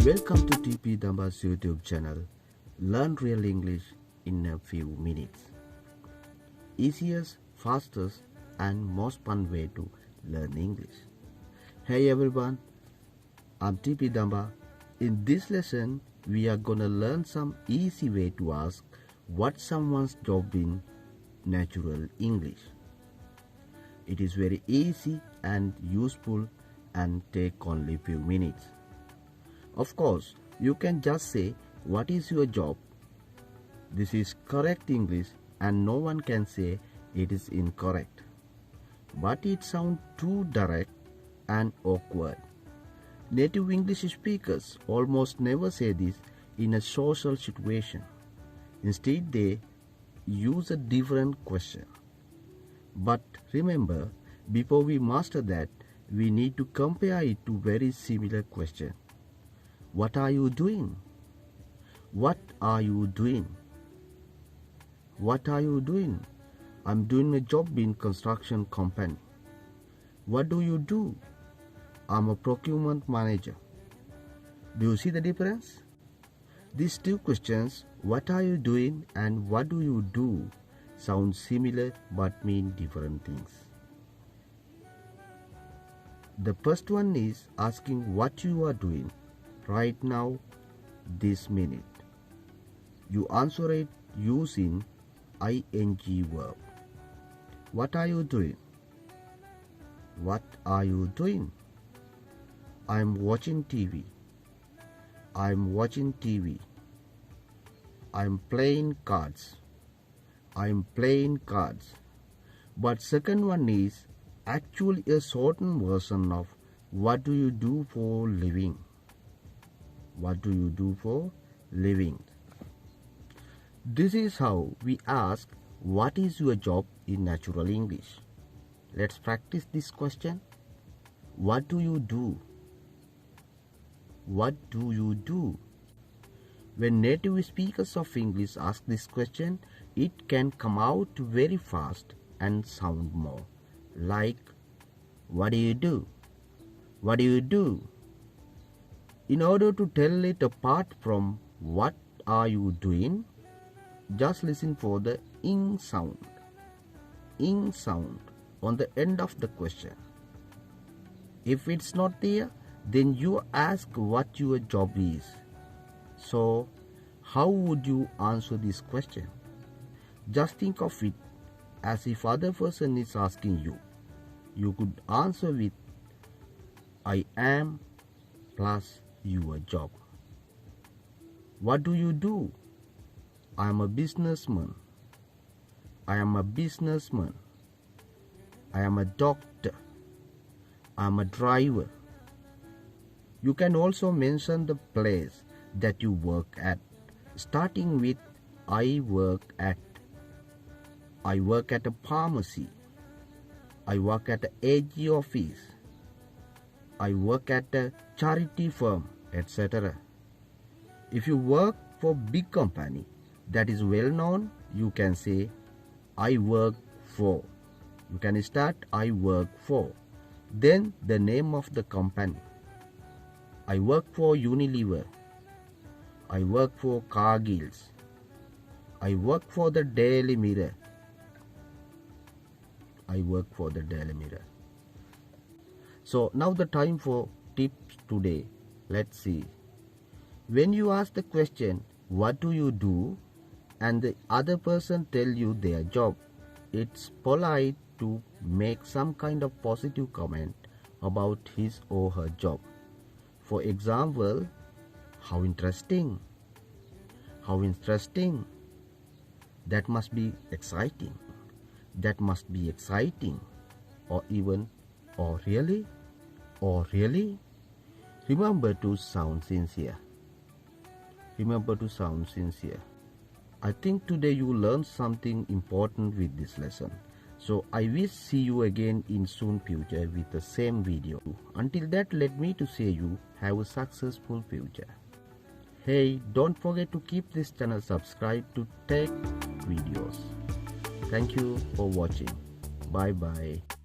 Welcome to Damba's YouTube channel. Learn real English in a few minutes. Easiest, fastest and most fun way to learn English. Hey everyone, I'm Damba. In this lesson, we are gonna learn some easy way to ask what someone's job in natural English. It is very easy and useful and take only few minutes. Of course, you can just say, what is your job? This is correct English and no one can say it is incorrect. But it sounds too direct and awkward. Native English speakers almost never say this in a social situation. Instead, they use a different question. But remember, before we master that, we need to compare it to very similar question. What are you doing? What are you doing? What are you doing? I'm doing a job in construction company. What do you do? I'm a procurement manager. Do you see the difference? These two questions, what are you doing and what do you do, sound similar but mean different things. The first one is asking what you are doing right now, this minute. You answer it using ing verb. What are you doing? What are you doing? I'm watching TV. I'm watching TV. I'm playing cards. I'm playing cards. But second one is actually a shortened version of what do you do for living? What do you do for living? This is how we ask what is your job in natural English. Let's practice this question. What do you do? What do you do? When native speakers of English ask this question, it can come out very fast and sound more like, what do you do? What do you do? In order to tell it apart from what are you doing, just listen for the ing sound on the end of the question. If it's not there, then you ask what your job is. So, how would you answer this question? Just think of it as if other person is asking you. You could answer with I am plus your job. What do you do? I am a businessman. I am a businessman. I am a doctor. I am a driver. You can also mention the place that you work at, starting with I work at a pharmacy. I work at an AG office. I work at a charity firm, etc. If you work for big company that is well known, you can say I work for. You can start I work for. Then the name of the company. I work for Unilever. I work for Cargill's. I work for the Daily Mirror. I work for the Daily Mirror. So now the time for tips today. Let's see. When you ask the question, what do you do? And the other person tell you their job, it's polite to make some kind of positive comment about his or her job. For example, how interesting. How interesting. That must be exciting. That must be exciting. Or even, or really? Or really? Remember to sound sincere. Remember to sound sincere. I think today you learned something important with this lesson. So I will see you again in soon future with the same video. Until that, let me to say you have a successful future. Hey, don't forget to keep this channel subscribed to take videos. Thank you for watching. Bye bye.